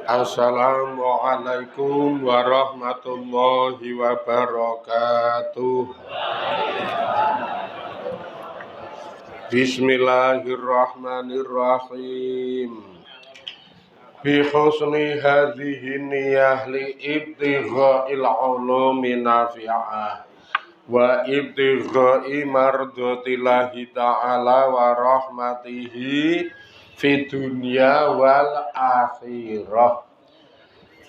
Assalamualaikum warahmatullahi wabarakatuh. Bismillahirrahmanirrahim. Bi husni hadhihi niyah li ibtigha'il ulumi nafi'ah wa ibtigha'i mardatillahi ta'ala wa rahmatihi fid dunya wal akhirah.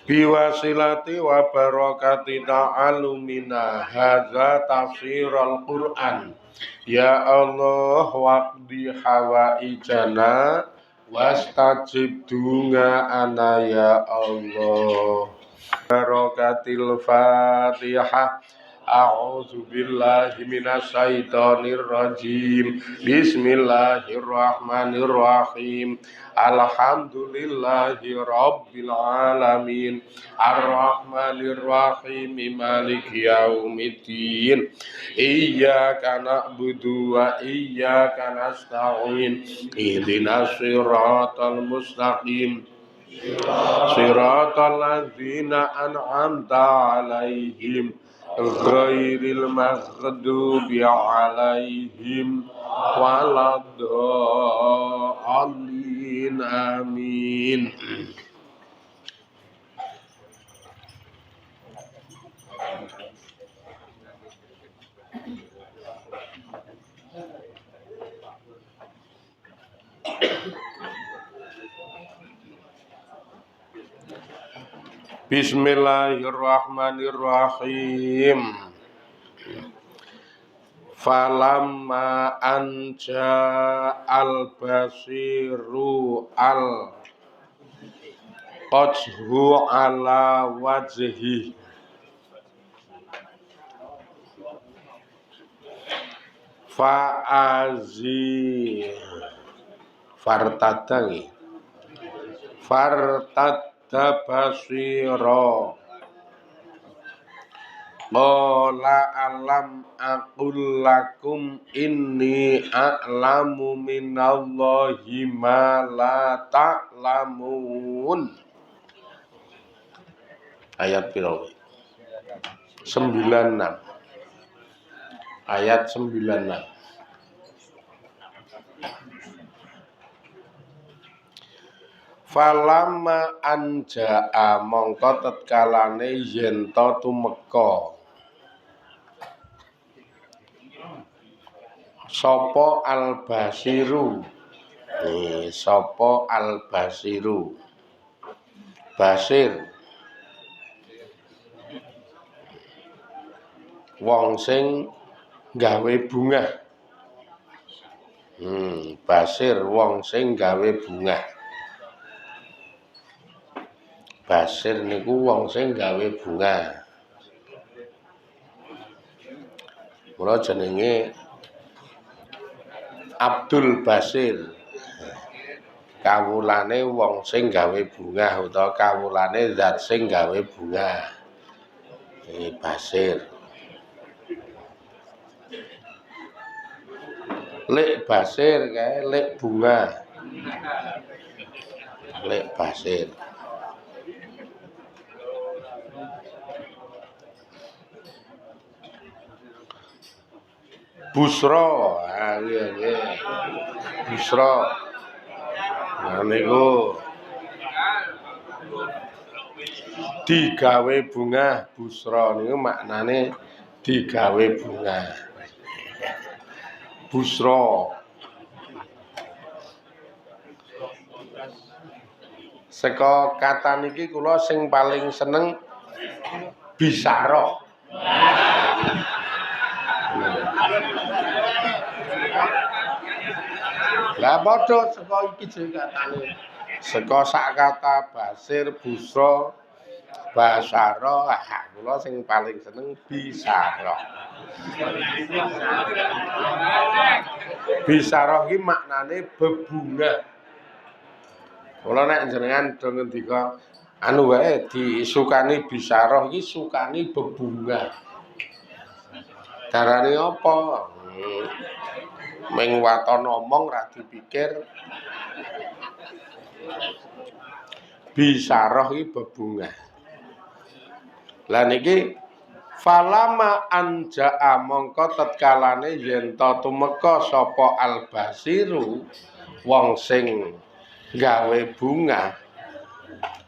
Biwasilati wa barakati ta'alumina hadza tafsirul Qur'an. Ya Allah waqdi hawaijana wastajib dungaana ya Allah. Barakatil Fatihah. A'udzu billahi minasy syaithanir rajim. Bismillahirrahmanirrahim. Alhamdulillahi rabbil alamin. Arrahmanir rahim. Maliki yaumiddin. Iyyaka na'budu wa iyyaka nasta'in. Ihdinas siratal mustaqim. Siratal ladzina an'amta 'alaihim ghairil maghdubi 'alaihim waladdallin. Amin. Bismillahirrahmanirrahim. Falamma anja al-basiru al-qajhu ala wajhi fa'azi fartadda basira qala alam aqul lakum inni a'lamu minallahi ma la ta'lamun. Ayat piro? 96. Ayat 96. Falamma anja'a mongko tetkalane yen ta tumeka sapa al-basiru. Sapa al-basiru? Basir wong sing gawe bungah. Basir wong sing gawe bungah. Basir niku wong sing gawe bungah. Mula jenenge Abdul Basir. Kawulane wong sing gawe bungah utawa kawulane zat sing gawe bungah. Ini Basir. Lek Basir kae lek bunga. Lek Basir. Busra, nggih. Busra. Nah niku digawe bunga. Busra niku maknane digawe bunga. Busra. Saka kata niki kula sing paling seneng bisara. Lah padha saka iki jeneng katane. Saka sak kata basir, busra, basara, kula sing paling seneng bisara. Bisara iki maknane bebungah. Kula nek jenengan do ngendika anu wae disukani bisara iki sukani bebungah. Darane apa? Ming waton omong ra dipikir. Bisaroh iki bebungah. Lah niki falama anja'a mongko tetkalane yen ta tumeka sapa albasiru wong sing gawe bunga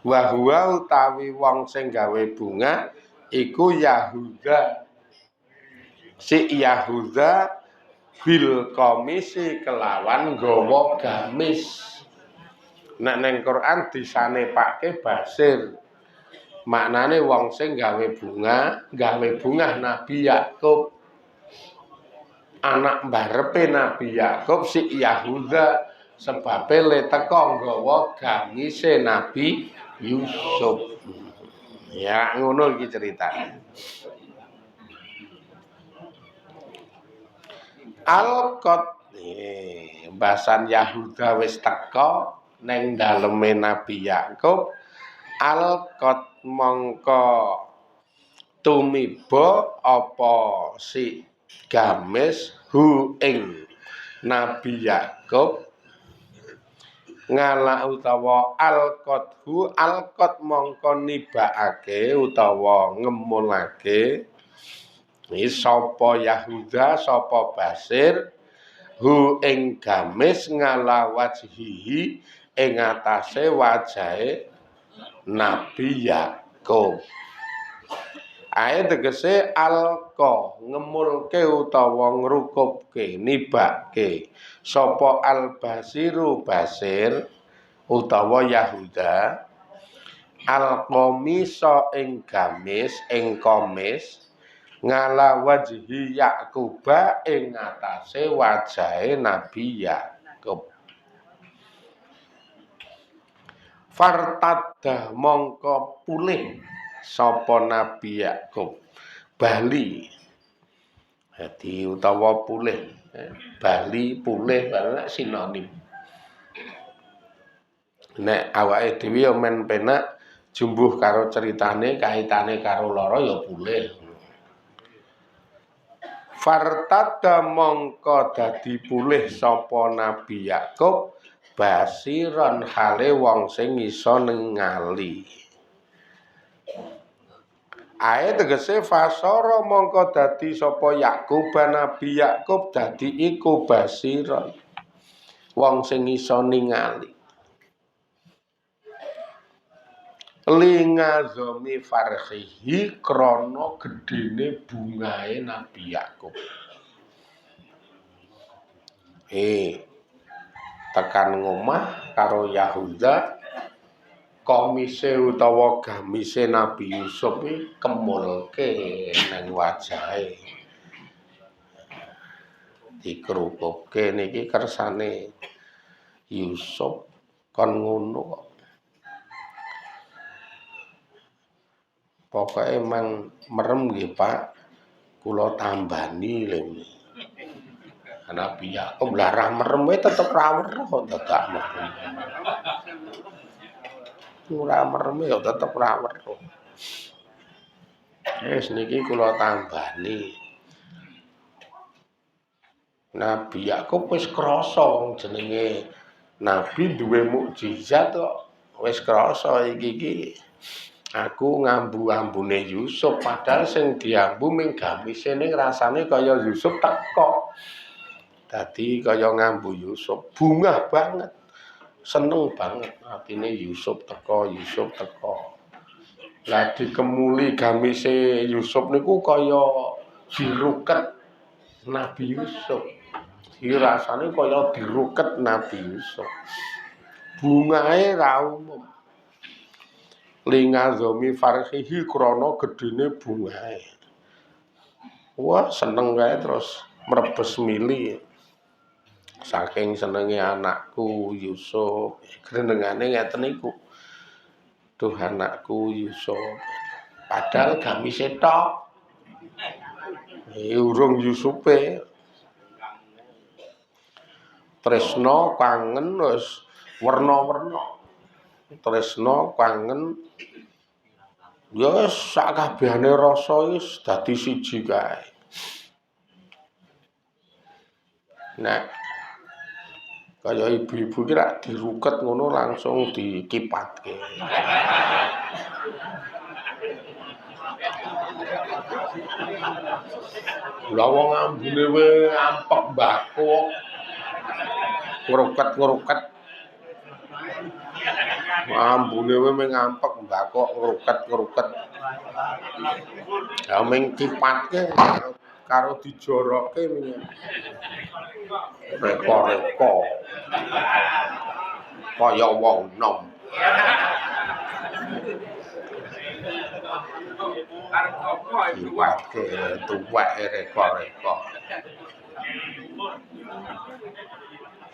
wa huwa utawi wong sing gawe bunga iku Yahuda si Yahuda bil komisi kelawan gawa gamis. Nek ning Quran disanepake basir. Maknane wong sing gawe bunga Nabi Yakub. Anak mbarepe Nabi Yakub si Yahuda sebabe le teka nggawa gamise Nabi Yusuf. Ya ngono iki ceritane. Alqot bahasan Yahuda wis teka ning daleme Nabi Yakub. Alqot mongko tumiba apa si gamis hu ing Nabi Yakub ngala utawa alqot mongko nibaake utawa ngemulake sapa Yahuda sapa Basir hu ing gamis ngala wajhihi ing atase wajahe Nabi Yakub. Ae tegese alqa ngemulke utawa ngrukupke nibake sapa albasiru basir utawa Yahuda alqamisa ing gamis ing komis ngala wajhi Yakuba ing atase wajahe Nabi Yakub. Fartada mongko pulih sapa Nabi Yakub bali. Dadi utawa pulih bali pulih nek sinonim. Nek awake dhewe ya men penak jumbuh karo ceritane kaitane karo lara ya pulih. Fartada mongko dadi pulih sapa Nabi Yakub basiron hale wong sing iso ningali. Ae tegese fasara mongko dadi sapa Yakub Nabi Yakub dadi iku basiron wong sing iso ningali. Lingazomi farhihi krana gedene bungae Nabi Yakub. Tekan ngomah karo Yahuda komise utawa gamise Nabi Yusuf iki kemulke nang wajahe. Dikrupupke niki kersane Yusuf kon ngono kok. Pokoke emang merem nggih Pak, kula tambani lho. Nabi Yakub larang merem wae tetep ra weruh kok dadak merem. Ora merem ya tetep ra weruh. Wis niki kula tambani. Nabi Yakub wis krasa wong jenenge nabi duwe mukjizat kok. Wis krasa iki aku ngambu-ambune Yusuf padahal sing diambu ming gamise ning rasane kaya Yusuf teko. Dadi kaya ngambu Yusuf, bungah banget. Seneng banget atine Yusuf teko. Lah dikemuli gamise Yusuf niku kaya diruket Nabi Yusuf. Dirasane kaya diruket Nabi Yusuf. Bungae ra umum. Lingazomi farhihi krana gedene bungae. Wah, seneng kae terus mrebes mili. Saking senenge anakku Yusuf, grenengane ngeten niku. Duh anakku Yusuf. Padahal gamise tok. Urung Yusufe. Tresno kangen wis werna-werna. Tresno kangen ya sak kabehane rasa wis dadi siji kae. Nah, Kaya ibu-ibu ki rak diruket ngono langsung dikipatke. Lah wong ambune wae ampek mbako. Ngruket-ngruket. Ambune wae mung ampek mbako ngruket-ngruket. Ya ming kipatke karo dijoroke ming. Reko-reko. Kaya wong nom. Iwake tuwek reko-reko.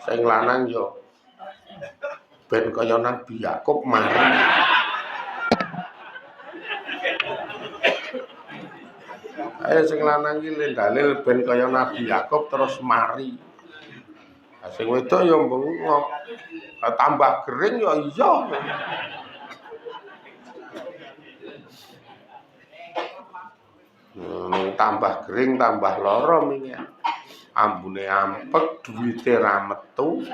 Sing lanang yo ben kaya Nabi Yakub mari. Ayo sing lanang iki dalil ben kaya Nabi Yakub terus mari. Sing wedok yo bengok. Tambah gering yo iya. Tambah gering tambah lara mingi. Ambune ampek, duwite ra metu.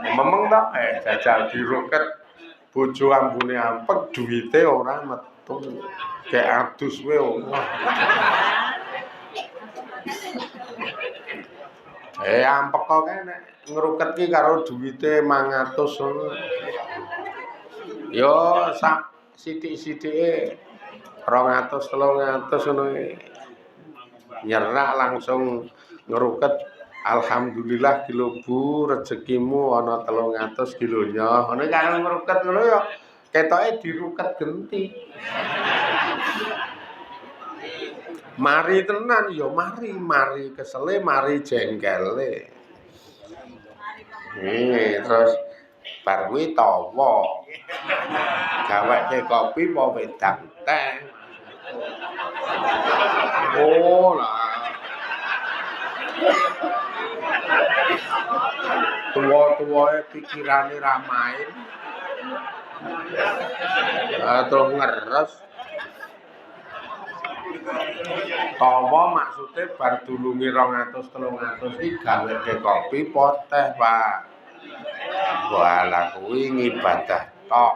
Memeng ta jajal diroket bojo ambune ampek, duwite ora metu. Kayak adus wae ora. Ampek kok nek ngruket ki karo duwite 500 ngono. Yo sak sithik-sithike 200 300 ngono nyerak langsung ngruket. Alhamdulillah kilo Bu rezekimu ana 300 kilonya. Ngono karo ngruket ngono ya ketoke diruket genti. Mari tenan ya mari kesele mari jengkele. Terus bar kuwi tawa. Gaweke kopi apa wedang teh. Oh lah. Tua-tuae pikirane ra main. Terus ngeres. Tawa maksude bar dulunge 200 300 iki gaweke kopi poteh, Pak. Walah kuwi ngibadah tok.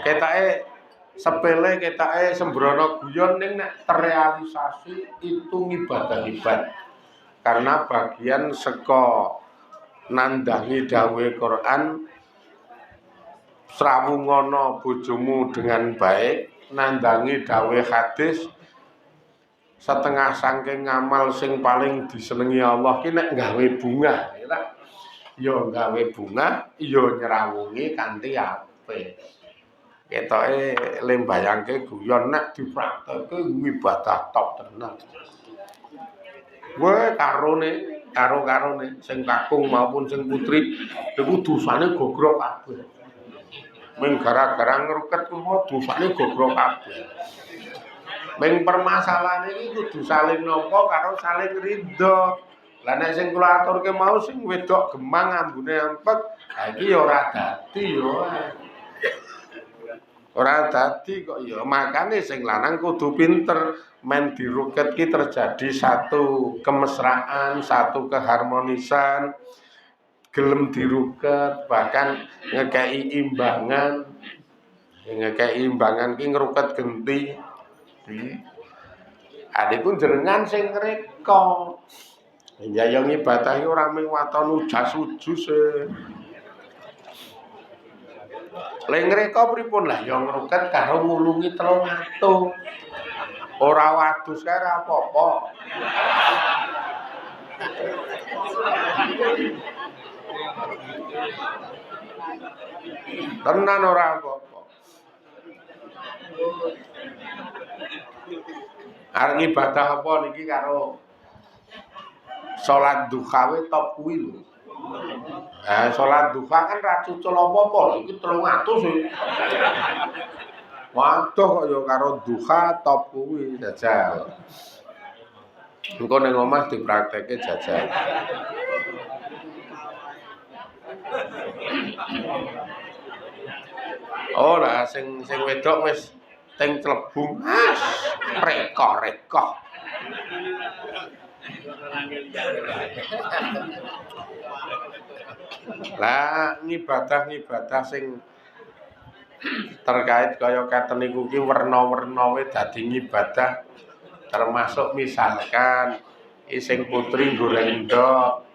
Ketake sepele, ketake sembrono guyon ning nek terrealisasi itu ngibadah hebat. Karena bagian saka nandangi dawuhe Quran srawungono bojomu dengan baik, nandangi dawuhe hadis setengah saking ngamal sing paling disenengi Allah ki nek gawe bunga, ya gawe bunga, ya nyrawungi kanthi apik. Ketoke lembayangke guyon nek dipraktekke ibadah top tenan. Wae karo-karone sing kakung maupun sing putri niku dosane gogrok kabeh. Ming gara-gara ngruket kuwi dosane gogrok kabeh. Ming permasalahane iki kudu saling nampa karo saling ridho. Lah nek sing kula aturke mau sing wedok gemang ambune ampek, ha iki ya ora dadi ya. Ora dadi kok ya, makane sing lanang kudu pinter men diruket ki terjadi satu kemesraan, satu keharmonisan, gelem diruket, bahkan ngekei imbangan. Ngekei imbangan ki ngruket genti. Adikku jenengan sing ngreka. Ya yo ngibadah iki ora mung waton ujas-ujus e. Lha ngreka pripun lah ya ngruket karo ngulungi 300. Ora wadus kae ora apa-apa. Tenan ora apa-apa. Arep ibadah apa niki karo salat duha we top kuwi lho. Salat duha kan ra cucul apa-apa, iki 300 e. Waduh kok ya karo duha top kuwi jajal. Engko ning omah dipraktekke jajal. Oh lah sing wedok wis teng clebung. Reka-reka. Lah ngibadah sing terkait kaya katen niku ki werna-werna dadi ngibadah termasuk misalkan sing putri goreng ndok,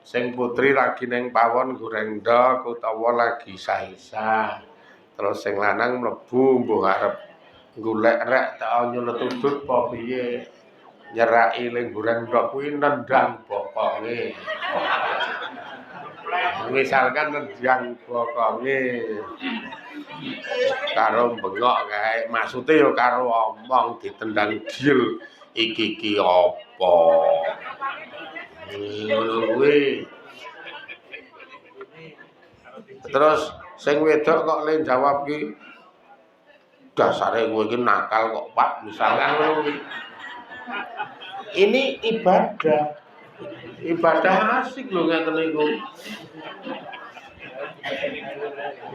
sing putri lagi ning pawon goreng ndok utawa lagi sah-sah. Terus sing lanang mlebu mbuh arep golek rek tak nyulut udut apa piye. Nyeraki ning goreng ndok kuwi nendang bokonge. Misalkan nendang bokonge karo bengok kae, maksude ya karo omong ditendang gil iki apa. Kuwi. Terus sing wedok kok le jawab ki dasare kowe iki nakal kok Pak, misalkan ngono kuwi. Ini ibadah asik lho ngeten niku.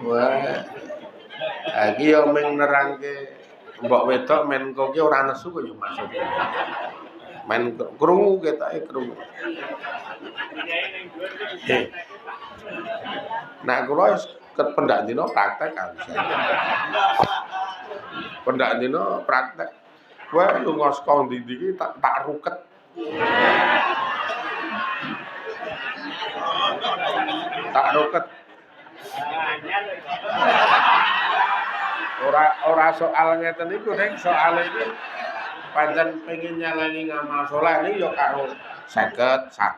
Wah. Iki yo mung nerangke mbok wedok men engko ki ora nesu kok yo maksudnya. Men krungu ketoke krungu. Nah kula wis pendak dina praktek kan. Pendak dina praktek. Wah lunga saka ndi-ndi ki tak ruket. Tak ruket. Ora soal ngeten niku ning soal iki pancen pengin nyalani ngamal saleh iki ya karo 50 100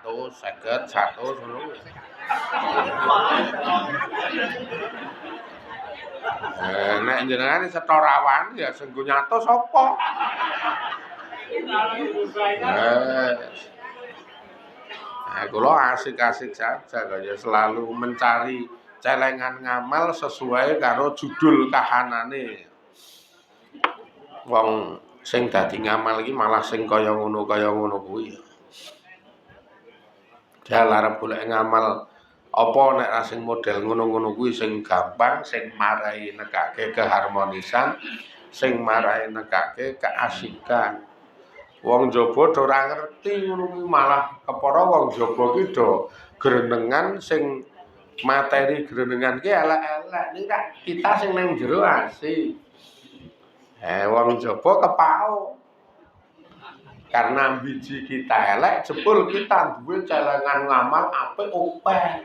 ngono kuwi. Nek jenengan setorawan ya sing nyato sapa? Nah, kula asik-asik saja kaya selalu mencari celengan ngamal sesuai karo judul kahanane. Wong sing dadi ngamal iki malah sing kaya ngono kuwi. Jal arep golek ngamal apa nek ra sing model ngono-ngono kuwi sing gampang, sing marai nekake keharmonisan, sing marai nekake keasikan. Wong jaba do ora ngerti ngono kuwi malah kepara wong jaba ki do grenengan sing materi grenengan ki elek-elek ning kita sing nang jero asik. Wong jaba kepau. Karena biji kita elek, jebul kita duwe celengan ngamal apik opeh.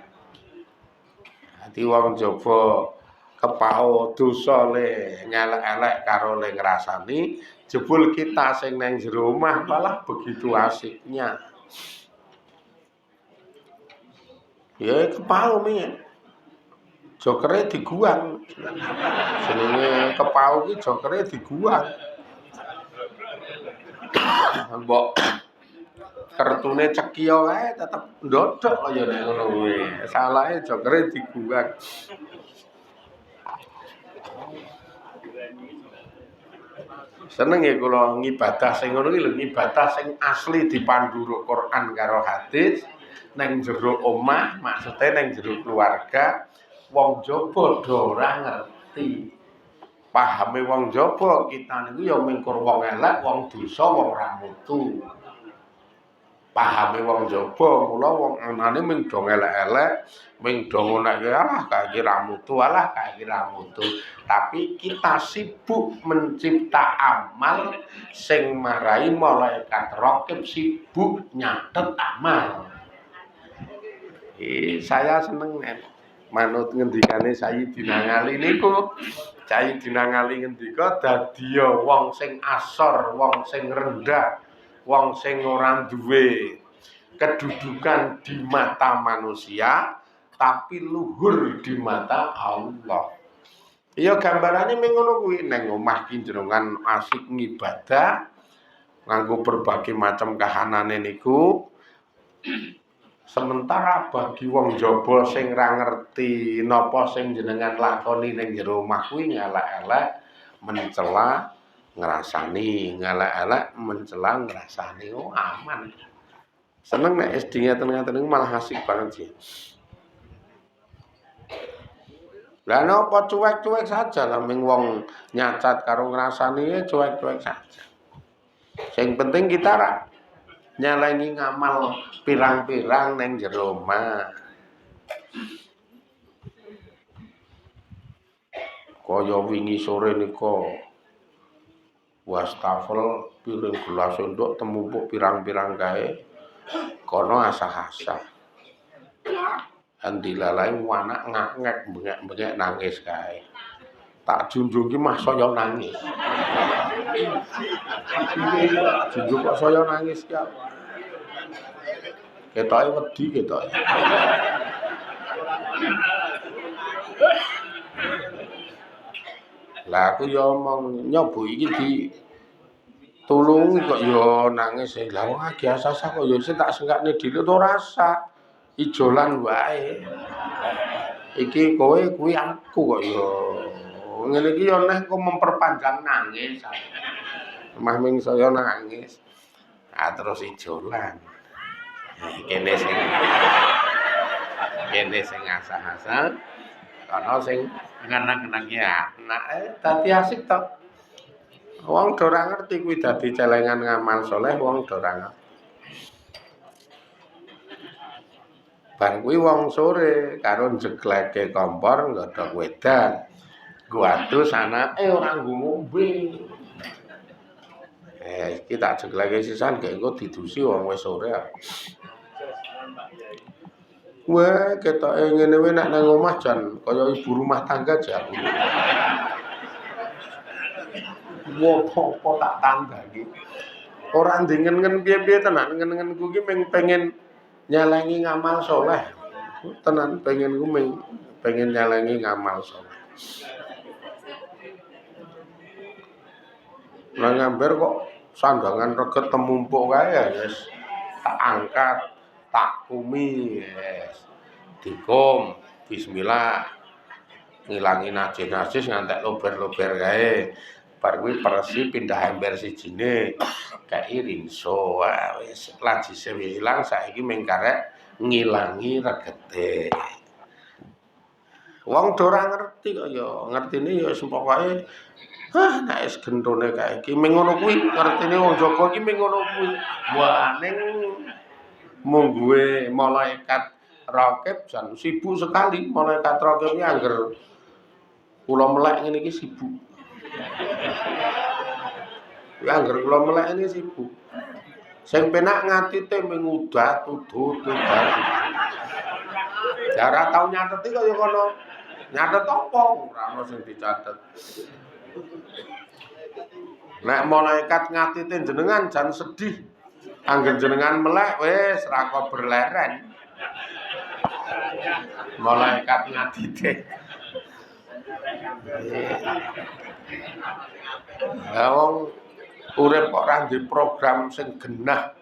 Dadi wong jaba kepau dosa le ngelek-elek karo le ngrasani, jebul kita sing nang jero omah malah begitu asiknya. Ya kepau men. Jokere diguang. Jenenge kepau ki jokere diguang. Mbok kertune cekiya wae tetep ndodok kaya nek ngono kuwi. Salahe jokere diguang. Seneng ya kula ngibadah sing ngono iki lho, ngibadah sing asli dipandu Quran karo hadis nang jero omah, maksude nang jero keluarga, wong jaba do ora ngerti. Pahame wong jaba kita niku ya mingkur wong elek, wong dosa, wong ra mutu. Pahame wong jaba mula wong anane ming do elek-elek, ming do ngonek alah kae ra mutu, alah kae ra mutu. Tapi kita sibuk mencipta amal sing marai malaikat raqib sibuk nyatet amal. Saya seneng manut ngendikane Sayyidina Ali niku. Sayyidina Ali ngendika dadi wong sing asor, wong sing rendah, wong sing ora duwe kedudukan di mata manusia tapi luhur di mata Allah. Ya gambarane mung ngono kuwi nang omah ki jenengan asik ngibadah nganggo berbagai macam kahanane niku. Sementara bagi wong jaba sing ra ngerti napa sing jenengan lakoni ning jero omah kuwi ngelek-elek mencela ngrasani, ngelek-elek mencela ngrasani. Oh aman. Seneng nek SD ngeten-ngeten niku malah asik banget sih. Lah napa cuek-cuek saja lah ming wong nyacat karo ngrasani cuek-cuek saja. Sing penting kita ra nyelengi ngamal pirang-pirang ning jero omah. Kaya wingi sore nika wastafel piring gelas endok temumpuk pirang-pirang kae kono asah-asah. Andilalai anak ngak-ngek bengek-bengek nangis kae. Tak junjung ki mah saya nangis. Junjung kok saya nangis ki. Ketoke wedi ketoke. Lah aku ya omong nyoba iki di tulungi kok ya nangis. Lah wong biasa kok ya sing tak sengkakne dhewe ora rasa. Ijolan wae. Iki kowe kuwi aku kok ya. Ngene iki ya neh kok memperpanjang nangis. Mah ming saya nangis. Ah terus ijolan. Kene sing asah-asah. Ana sing ngenang-ngenang ya. Nah, dadi asik to. Wong do ora ngerti kuwi dadi celengan ngamal saleh wong do ora ngerti. Bar kuwi wong sore karo njegleke kompor nggodhog wedan. Nggo adus anake ora nggo ngombe. Iki tak jegleke sisan gek engko didusi wong wis sore. Wah, ketoke ngene wae nek nang omah jan kaya ibu rumah tangga jan. Wopo tak tandani. Ora ndengen-ngen piye-piye tenan, ngen-ngenku ki mung pengen nyelengi ngamal saleh. Tenan pengenku mung pengen nyelengi ngamal saleh. Nang ngambar kok sandangan reget temumpuk kae ya wis tak angkat, tak kumi, yes. Dikum, bismillah. Ngilangi najis-najis ngantek lober-lober kae. Bar kuwi persi pindah ember sijine. Kae rinso wis lajise wis ilang saiki mung karek ngilangi regete. Wong do ora ngerti kok ya, ngertine ya pokoke nek wis gendone kae iki mung ngono kuwi ngertine wong Jawa iki mung ngono kuwi. Wah ning mungguhe malaikat Raqib jan sibuk sekali malaikat Raqib iki angger kula melek ngene iki sibuk. Ya angger kula melek ini sibuk. Sing penak ngatite mung udat udut. Ya ora tau nyatet iki kaya kono. Nyatet apa? Ora ono sing dicatet. Nek malaikat ngatite jenengan jan sedih. Angger jenengan melek wis ra kok berleren. Malaikat ngatite. Ya wong urip kok ora ndek program sing genah.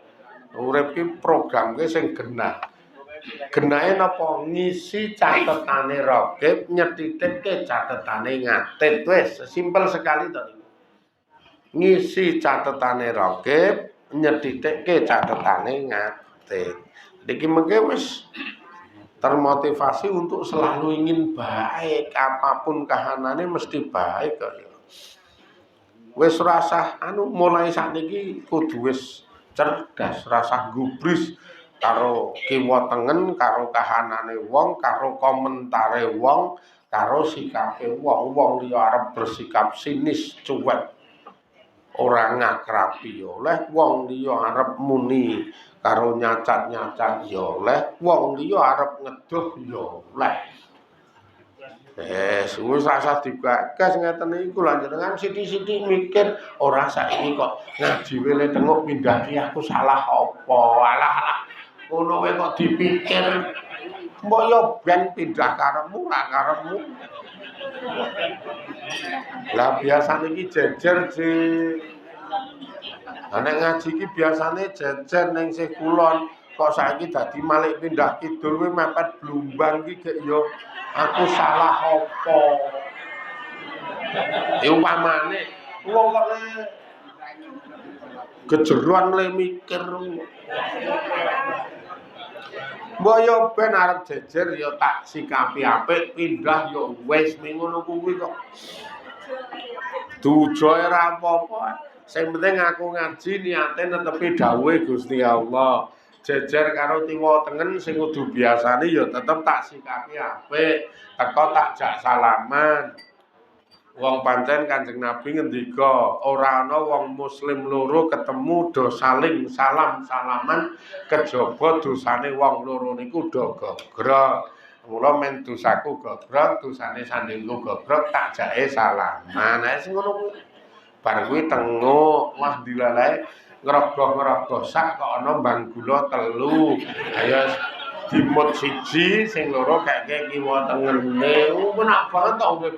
Urip ki program ki sing genah. Genahe napa? Ngisi catetane Raqib, nyetitike catetane Ngatid. Wis, simpel sekali to niku. Ngisi catetane Raqib, nyetitike catetane Ngatid. Niki mengke wis termotivasi untuk selalu ingin baik, apapun kahanane mesti baik kok. Wis rasah mulai sakniki kudu wis cerdas, rasah gubris karo kiwa tengen, karo kahanane wong, karo komentare wong, karo sikape wong. Wong liya arep bersikap sinis, cuek, ora ngakrapi oleh, wong liya arep muni karo nyacat-nyacat ya oleh, wong liya arep ngeduh ya oleh. Wis rasah digagas ngeten niku lan jenengan sithik-sithik mikir ora saiki kok ngaji wele tengok pindah ki aku salah apa. Alah. Ngono wae kok dipikir. Mbok yo ben pindah karepmu ra karepmu. Lah biasane iki jejer sih. Nek ngaji iki biasane jejer ning sih kulon. Kok saiki dadi malik pindah kidul kuwi mepet Blumbang iki gek yo aku salah apa. Umpamane wong kok le kejeruan le mikir. Mbok yo ben arep jejer yo tak sikapi apik pindah yo wis ngono kuwi kok. Dujoe ra apa-apa. Sing penting aku ngaji niate netepi dawuhe Gusti Allah. Jejer karo tiwa tengen sing kudu biasane ya tetep tak sikapi apik. Teko tak jak salaman. Wong pancen Kanjeng Nabi ngendika, ora ana wong muslim loro ketemu do saling salam-salaman kejaba dosane wong loro niku do gogrok. Mula men dosaku gogrok, dosane sandingku gogrok, tak jake salaman. Nah sing ngono kuwi. Bar kuwi tenguk, wah dilalae ngrogoh-ngrogoh sak kok ana mbang gula 3. Ayo dimut siji, sing loro keke kiwa tengene. Penak banget to kowe.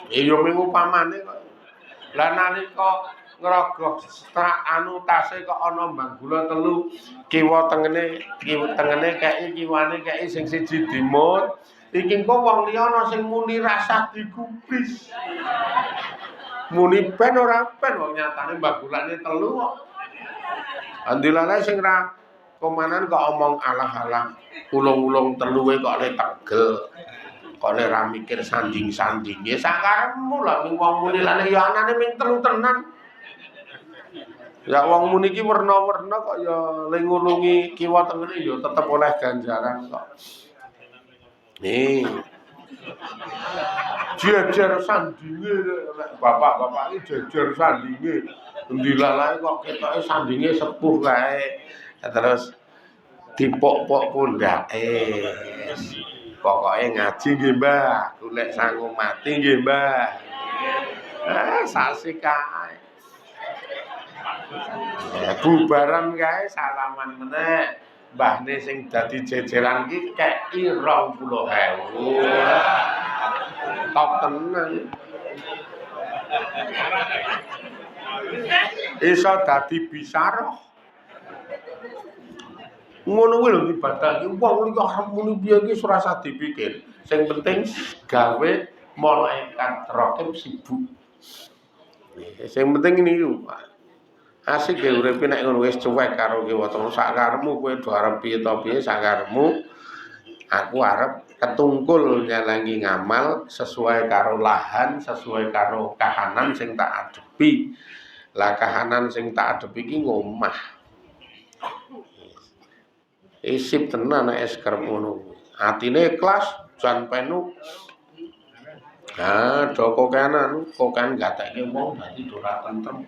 Iya ming upamane kok. Lah nalika ngrogoh anu tase kok ana mbang gula 3, kiwa tengene kei kiwane kei sing siji dimut. Iki engko wong liya ana sing muni rasah digubris. Muni ben ora ben wong nyatane mbang gulane 3 kok. Andilane sing ra komanan kok omong alah-alah. Ulung-ulung 3 kok le tegel. Kok nek ra mikir sanding-sandinge sakarepmu lah wong muni lane ya anane ming 3 tenan. Ya wong muni iki werna-werna kok ya le ngulungi kiwa tengene ya tetep oleh ganjaran kok. Nih. Jejer sandinge bapak-bapak iki jejer sandinge. Endi lalae kok ketoke sandinge sepuh kae. Terus dipok-pok pundake. Pokoke ngaji nggih, Mbah. Golek sangu mati nggih, Mbah. Sasi kae. Bubaran kae salaman meneh. Mbahne sing dadi jejeran iki kei 20.000. Top tenan. Iso dadi bisaroh. Ngono kuwi lho ibadah iki wong iki arep muni piye iki ora usah dipikir. Sing penting gawe malaikat raqib sibuk. Sing penting niku asik ge uripe nek ngono wis cuek karo kiwa terus sak karepmu kowe do arep piye to piye sak karepmu. Aku arep ketungkul nyalangi ngamal sesuai karo lahan, sesuai karo kahanan sing tak adepi. Lah kahanan sing tak adepi iki ngomah. Isip tenan nek karep ngono. Atine ikhlas jan penu. Nah, do kokanan gatekke wong dadi ora tentrem.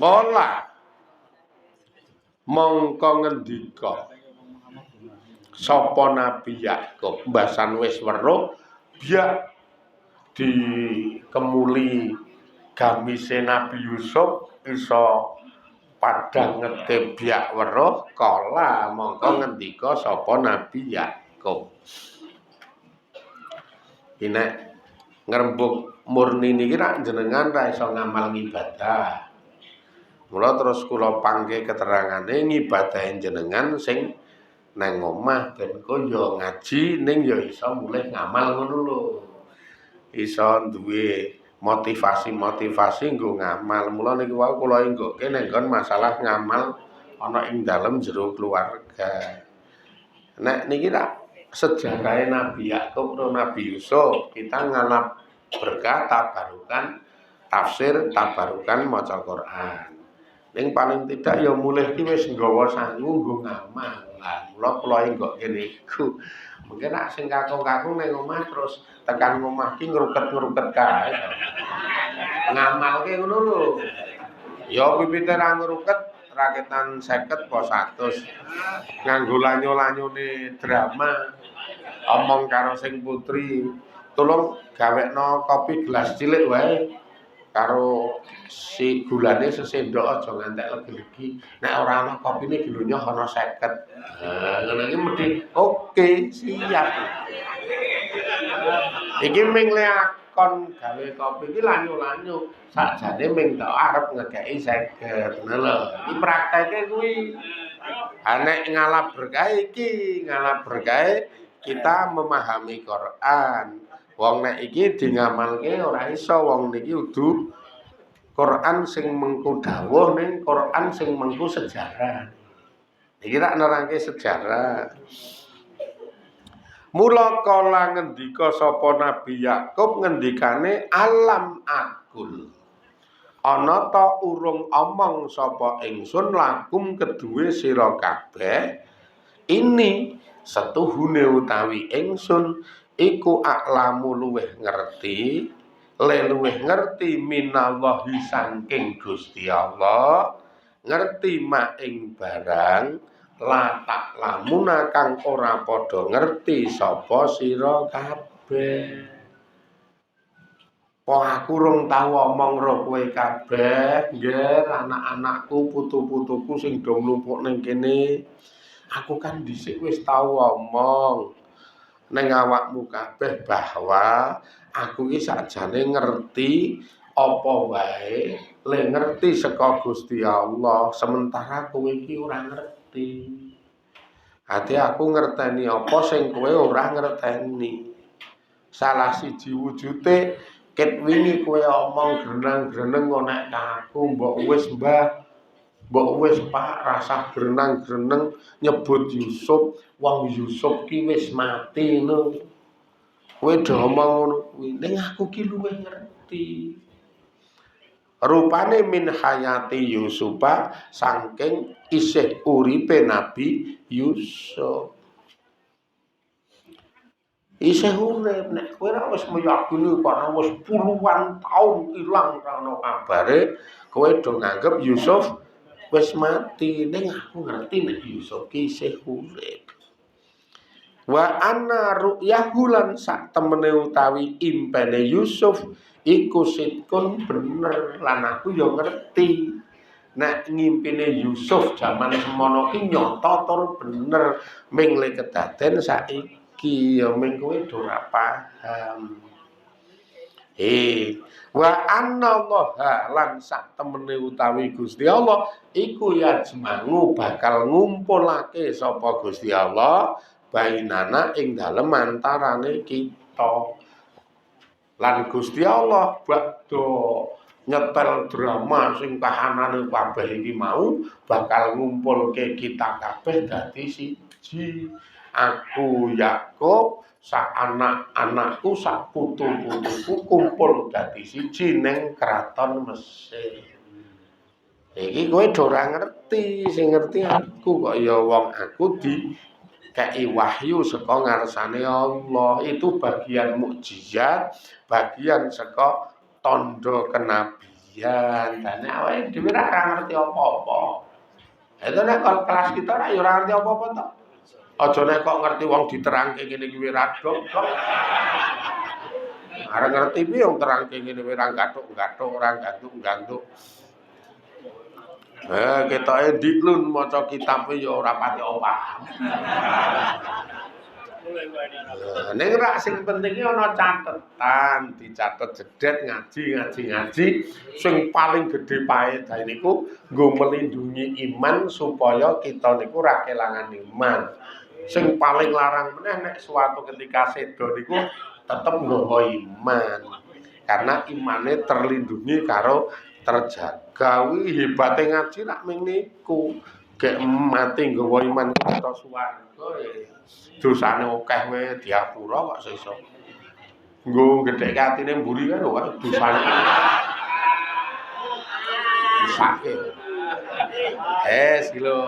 Pola mongko ngendika sapa Nabi Yakub mbasan wis weruh biak dikemuli gamise Nabi Yusuf iso padang ngete biak weruh kala mongko ngendika sapa Nabi Yakub. Nek ngrembug murni niki rak jenengan ra iso ngamal ngibadah. Mula terus kula panggih keterangane ngibadahi jenengan sing nang omah ben kok ya ngaji ning ya iso mulih ngamal ngono lho. Iso duwe motivasi nggo ngamal. Mula niku wae kula enggoke nek masalah ngamal ana ing dalem jero keluarga. Nek niki rak sejarahe Nabi Yakub karo Nabi Yusuf kita ngalap berkah tabarukan tafsir tabarukan maca Quran. Ning paling tidak ya mulih ki wis nggawa sangu nggo ngamal. Lah kula enggoke niku. Mungkin nek sing kakung-kakung ning omah terus tekan omah ki ngruket-ngruket kae. Ngamalke ngono lho. Ya pipite ra ngruket raketan 50 po 100. Nganggo lanyo-lanyone drama. Omong karo sing putri, tolong gawekno kopi gelas cilik wae. Karo si gulane sesendok aja ngantek legi-legi. Nek ora ana kopine gilunyoh ana 50. Ngono iki mesti oke, siap. Iki ming lakon gawe kopi iki lanyu-lanyu. Sakjane ming tok arep ngekeki 50. Ngono lho. Iki prakteke kuwi. Nek ngalap berkah iki, ngalap berkah kita memahami Quran. Wong nek iki dingamalke ora iso wong niki udu Quran sing mengko dawuh ning Quran sing mengko sejarah. Iki tak nerangke sejarah. Mula kala ngendika sapa Nabi Yakub ngendikane alam akul. Ana ta urung omong sapa ingsun lakum keduwe sira kabeh ini setuhune utawi ingsun iku aklamu luweh ngerti luweh ngerti minallahi saking Gusti Allah ngerti mak ing barang la tak lamuna kang ora padha ngerti sapa sira kabeh. Po aku rung tau omong karo kowe kabeh, nggih anak-anakku, putu-putuku sing do mlumpuk ning kene. Aku kan dhisik wis tau omong ning awakmu kabeh bahwa aku iki sakjane ngerti apa wae, le ngerti saka Gusti Allah, sementara kowe iki ora ngerti. Ati aku ngerteni apa sing kowe ora ngerteni. Salah siji wujute ket wingi kowe omong grenang-greneng nek aku mbok wis Mbah, mbok wis Pak rasah grenang-greneng nyebut Yusuf, wong Yusuf ki wis mati lho. Kowe do omong ngono kuwi, ning aku ki luwih ngerti. Rupane min hayati Yusufa saking isih uripe Nabi Yusuf. Isih urip nek kowe ora wis meyakini karena wis puluhan taun ilang ora ana kabare, kowe do nganggep Yusuf wis mati. Ning aku ngerti nek Yusuf ki isih urip. Wa anna ru'yahu lan sak temene utawi impene Yusuf iku sitkun bener lan aku ya ngerti nek ngimpine Yusuf jaman semono ki nyata tur bener ming le kedaden saiki ya ming kowe do ora paham. Wa anna Allah lan sak temene utawi Gusti Allah iku yajmangu bakal ngumpulake sapa Gusti Allah bainana ing dalem antarane kita. Lan Gusti Allah bakdo nyetel drama sing kahanane kabeh iki mau bakal ngumpulke kita kabeh dadi siji. Aku Yakub sak anak-anakku sak putu-putuku kumpul dadi siji ning kraton Mesir. Iki kowe do ora ngerti, sing ngerti aku kok ya wong aku kei wahyu saka ngarsane Allah. Itu bagian mukjizat, bagian saka tanda kenabian. Dan awake dhewe ora ngerti apa-apa. Itu nek kelas kita ora ngerti apa-apa to. Aja nek kok ngerti wong diterangke ngene iki ora goblok. Arep ngerti piye wong terangke ngene ora gathuk-gathuk, ora gantuk-gantuk. Ketoke diklun maca kitab ya ora pati paham. Ning rak sing pentinge ana catetan, dicatet jedet ngaji. Sing paling gedhe paedahe niku nggo melindungi iman supaya kita niku ora kelangan iman. Sing paling larang meneh nek suatu ketika sedo niku tetep nggawa iman. Karena imane terlindungi karo terjaga. Wi hebate ngaji rak ming niku. Gek mati nggawa iman kita swarga. Dosane akeh wae diapura kok sesuk. Nggo gedheke atine mburi kan lho dosane. Dosake. Lho.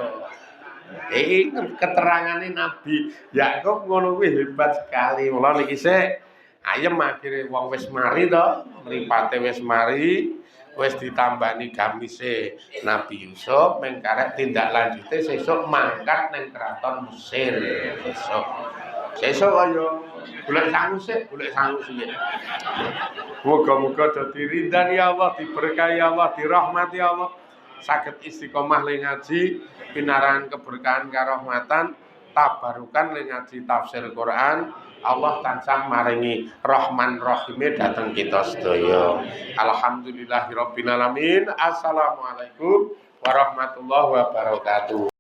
Iki keterangane Nabi Yakub ngono kuwi hebat sekali. Mula niki sik ayem akhire wong wis mari to, mripate wis mari. Wis ditambani gamise Nabi Yusuf mengkarek tindak lanjute sesuk mangkat ning kraton Mesir sesuk kaya golek sangu sik muga-muga dadi ridani Allah, diberkahi Allah, dirahmati Allah, saged istiqomah le ngaji pinaran keberkahan karahmatan tabarukan le ngaji tafsir Quran. Allah tansah maringi Rahman Rahime dateng kita sedaya. Alhamdulillahirabbil alamin. Assalamualaikum warahmatullahi wabarakatuh.